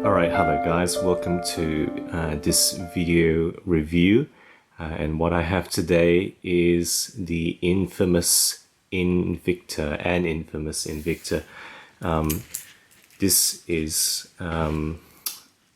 Alright, hello guys, welcome to this video review, and what I have today is the infamous Invicta. This is the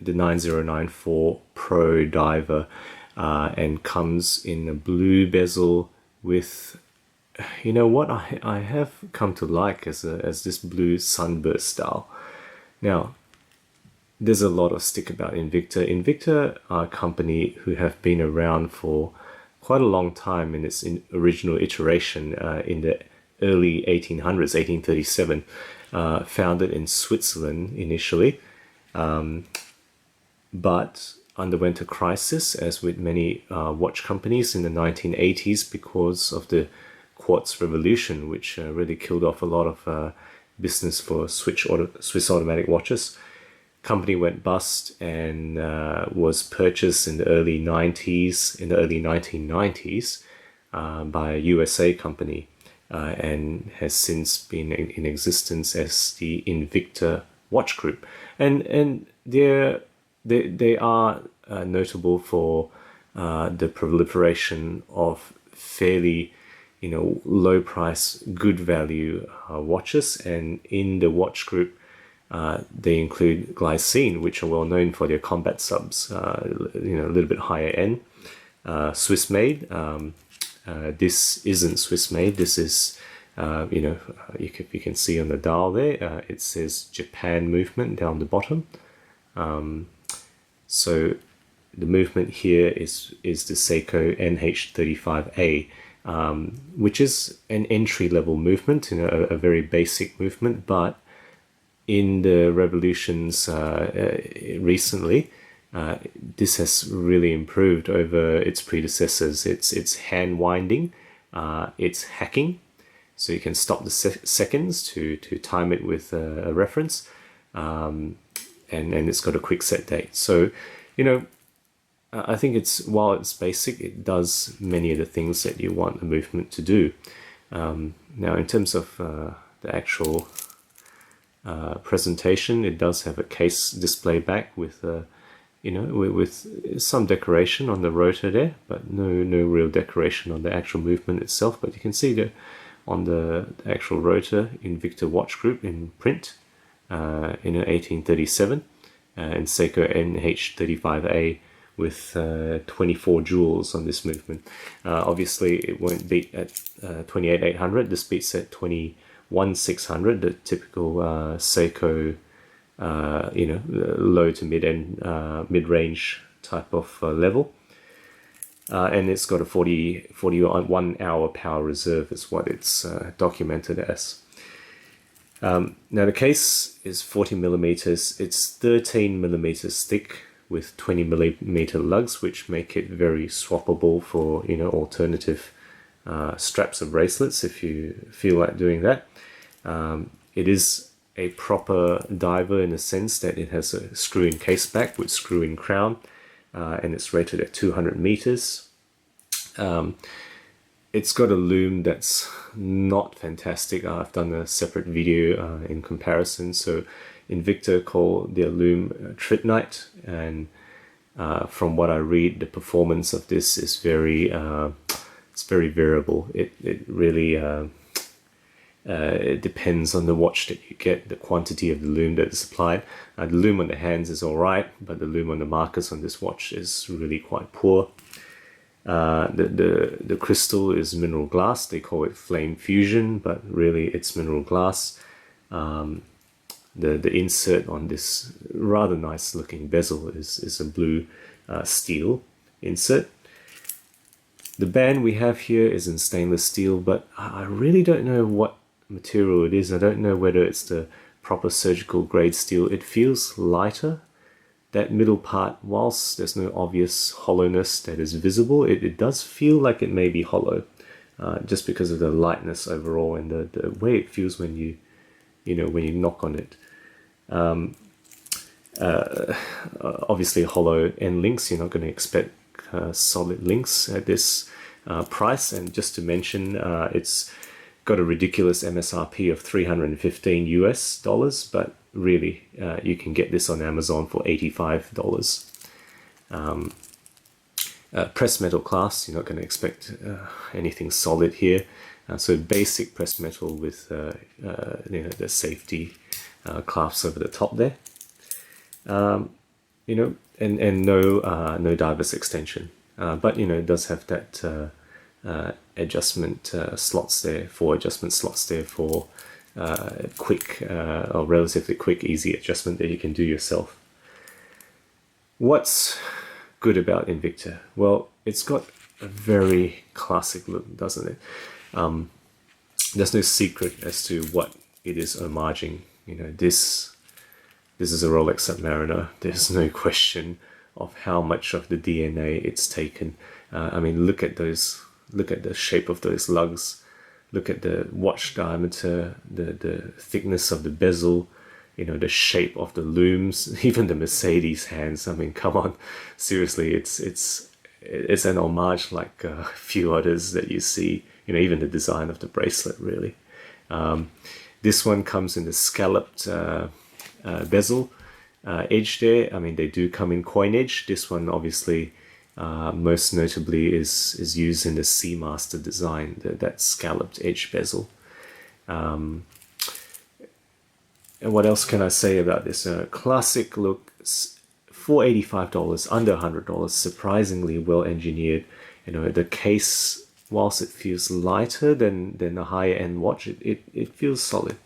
9094 Pro Diver, and comes in a blue bezel with, you know what I have come to like as this blue sunburst style. Now, there's a lot of stick about Invicta. Invicta are a company who have been around for quite a long time in its original iteration in the early 1800s, 1837, founded in Switzerland initially, but underwent a crisis, as with many watch companies, in the 1980s because of the quartz revolution, which really killed off a lot of business for Swiss automatic watches. Company went bust and was purchased in the early 1990s by a USA company, and has since been in existence as the Invicta Watch Group. And they are notable for the proliferation of fairly, low price, good value watches. And in the watch group, they include Glycine, which are well known for their combat subs, a little bit higher end, Swiss made. This isn't Swiss made. This is, you can see on the dial there, it says Japan movement down the bottom. So the movement here is the Seiko NH35A, which is an entry-level movement, a very basic movement, but in the revolutions recently, this has really improved over its predecessors. It's hand winding, it's hacking, so you can stop the seconds to time it with a reference, and it's got a quick set date. So, I think while it's basic, it does many of the things that you want a movement to do. Now, in terms of the actual presentation, it does have a case display back with with some decoration on the rotor there, but no real decoration on the actual movement itself. But you can see that on the actual rotor, Invicta Watch Group in print, in 1837, and Seiko NH35A with 24 jewels on this movement. Obviously, it won't beat at 28,800. This beats at 21,600, the typical Seiko, low to mid-range type of level. And it's got a 41 hour power reserve is what it's documented as. Now the case is 40 millimeters. It's 13 millimeters thick with 20 millimeter lugs, which make it very swappable for alternative straps of bracelets if you feel like doing that. It is a proper diver in the sense that it has a screw-in case back with screw-in crown, and it's rated at 200 meters. It's got a loom that's not fantastic. I've done a separate video in comparison. So Invicta call their loom Tritnite, and from what I read, the performance of this is very variable. It really it depends on the watch that you get, the quantity of the loom that is applied. The loom on the hands is alright, but the loom on the markers on this watch is really quite poor. The crystal is mineral glass. They call it flame fusion, but really it's mineral glass. The insert on this rather nice looking bezel is a blue steel insert. The band we have here is in stainless steel, but I really don't know what material it is. I don't know whether it's the proper surgical grade steel. It feels lighter. That middle part, whilst there's no obvious hollowness that is visible, it does feel like it may be hollow, just because of the lightness overall and the way it feels when you knock on it. Obviously hollow end links, you're not going to expect solid links at this price. And just to mention, it's got a ridiculous MSRP of $315 US, but really, you can get this on Amazon for $85. Pressed metal clasps, you're not going to expect anything solid here. So basic pressed metal with the safety clasps over the top there. And no diver's extension. But it does have that adjustment slots there, 4 adjustment slots there for quick or relatively quick, easy adjustment that you can do yourself. What's good about Invicta? Well, it's got a very classic look, doesn't it? There's no secret as to what it is homaging. This is a Rolex Submariner. There's no question of how much of the DNA it's taken. I mean, look at those. Look at the shape of those lugs. Look at the watch diameter, the thickness of the bezel, the shape of the looms, even the Mercedes hands. I mean, come on, seriously, it's an homage like a few others that you see. Even the design of the bracelet, really. This one comes in the scalloped bezel edge there. I mean, they do come in coin edge. This one, obviously, most notably is used in the Seamaster design, that scalloped edge bezel. And what else can I say about this? Classic look, for $85, under $100, surprisingly well engineered. The case, whilst it feels lighter than a higher end watch, it feels solid.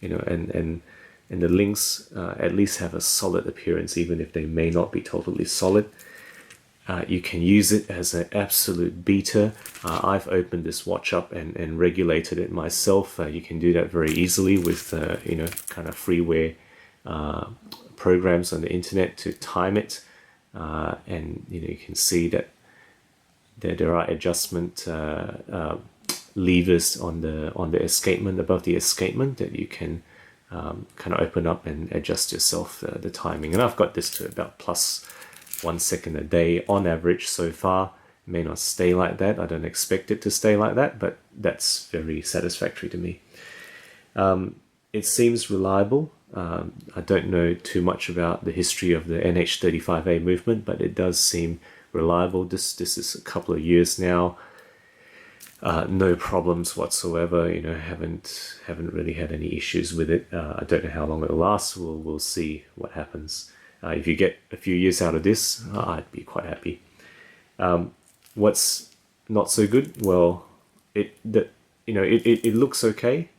And the links at least have a solid appearance, even if they may not be totally solid. You can use it as an absolute beater. I've opened this watch up and regulated it myself. You can do that very easily with kind of freeware programs on the internet to time it, and you can see that there are adjustment levers on the escapement, above the escapement, that you can kind of open up and adjust yourself the timing. And I've got this to about plus 1 second a day on average so far. It may not stay like that. I don't expect it to stay like that, but that's very satisfactory to me. It seems reliable. I don't know too much about the history of the NH35A movement, but it does seem reliable. This is a couple of years now. No problems whatsoever. Haven't really had any issues with it. I don't know how long it'll last. We'll see what happens. If you get a few years out of this, I'd be quite happy. What's not so good? Well, it looks okay.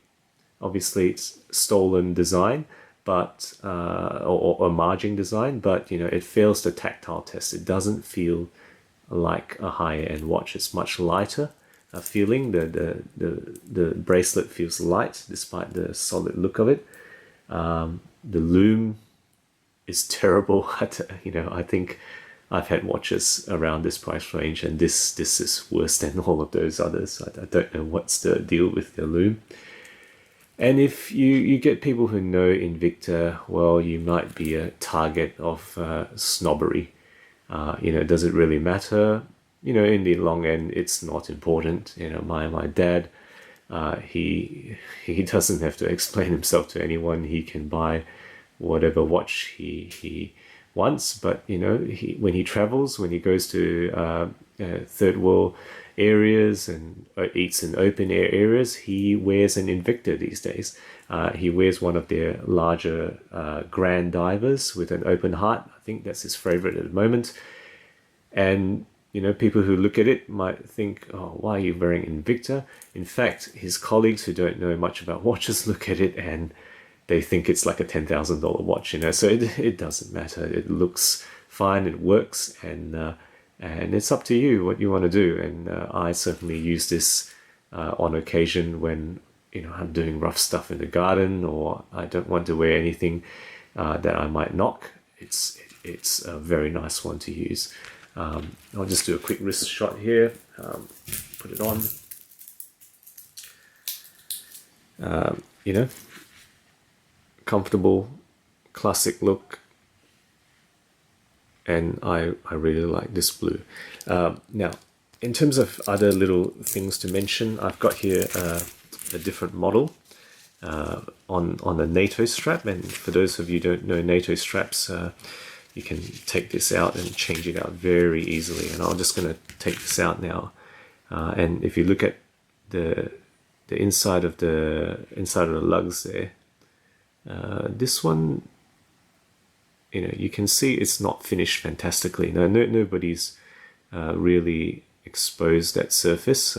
Obviously, it's stolen design, but or homaging design, but it fails the tactile test. It doesn't feel like a higher end watch. It's much lighter feeling. The bracelet feels light despite the solid look of it. The loom is terrible. I think I've had watches around this price range, and this is worse than all of those others. I don't know what's the deal with the loom. And if you get people who know Invicta, well, you might be a target of snobbery. Does it really matter? In the long end, it's not important. My dad, he doesn't have to explain himself to anyone. He can buy whatever watch he wants, but when he travels, when he goes to third world areas and eats in open air areas, he wears an Invicta these days. He wears one of their larger Grand Divers with an open heart. I think that's his favorite at the moment. And people who look at it might think, oh, why are you wearing Invicta? In fact, his colleagues who don't know much about watches look at it and they think it's like a $10,000 watch, so it doesn't matter. It looks fine, it works, and it's up to you what you want to do. And I certainly use this on occasion when I'm doing rough stuff in the garden, or I don't want to wear anything that I might knock. It's a very nice one to use. I'll just do a quick wrist shot here. Put it on. Comfortable, classic look, and I really like this blue. Now, in terms of other little things to mention, I've got here a different model. on the NATO strap. And for those of you who don't know NATO straps, you can take this out and change it out very easily. And I'm just going to take this out now. And if you look at the inside of the lugs there, this one, you can see it's not finished fantastically. Now, nobody's really exposed that surface.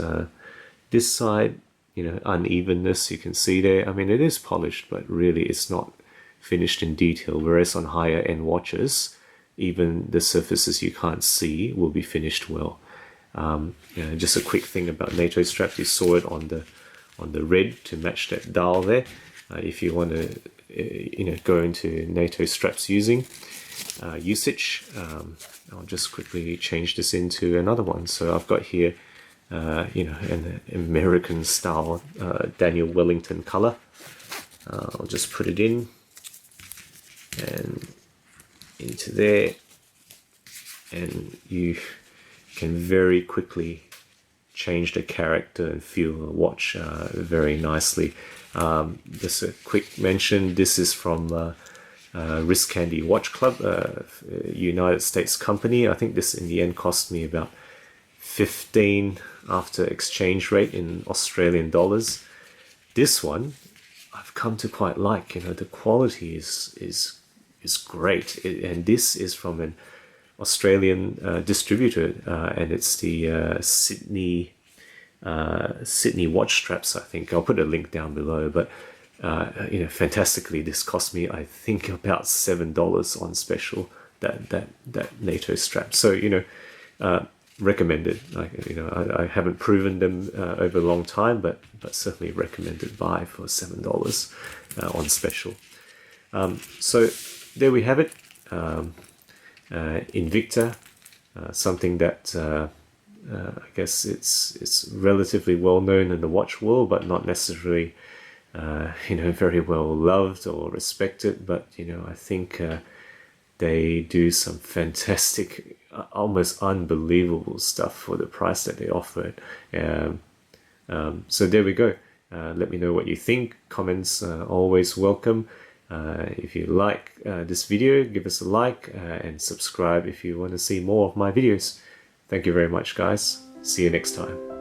This side, unevenness you can see there. I mean, it is polished, but really it's not finished in detail. Whereas on higher end watches, even the surfaces you can't see will be finished well. Just a quick thing about NATO straps, you saw it on the red to match that dial there. If you want to go into NATO straps usage, I'll just quickly change this into another one. So I've got here an American style Daniel Wellington color. I'll just put it in and into there, and you can very quickly change the character and feel the watch very nicely. Just a quick mention, this is from Wrist Candy Watch Club, United States company. I think this in the end cost me about 15 after exchange rate in Australian dollars. This one I've come to quite like. The quality is great, and this is from an Australian distributor, and it's the Sydney watch straps. I think I'll put a link down below. But fantastically, this cost me, I think, about $7 on special. That NATO strap. So recommended. I haven't proven them over a long time, but certainly recommended buy for $7 on special. So there we have it. Invicta, something that I guess it's relatively well known in the watch world, but not necessarily very well loved or respected. But I think they do some fantastic, almost unbelievable stuff for the price that they offer it. So there we go. Let me know what you think. Comments always welcome. If you like this video, give us a like and subscribe if you want to see more of my videos. Thank you very much, guys. See you next time.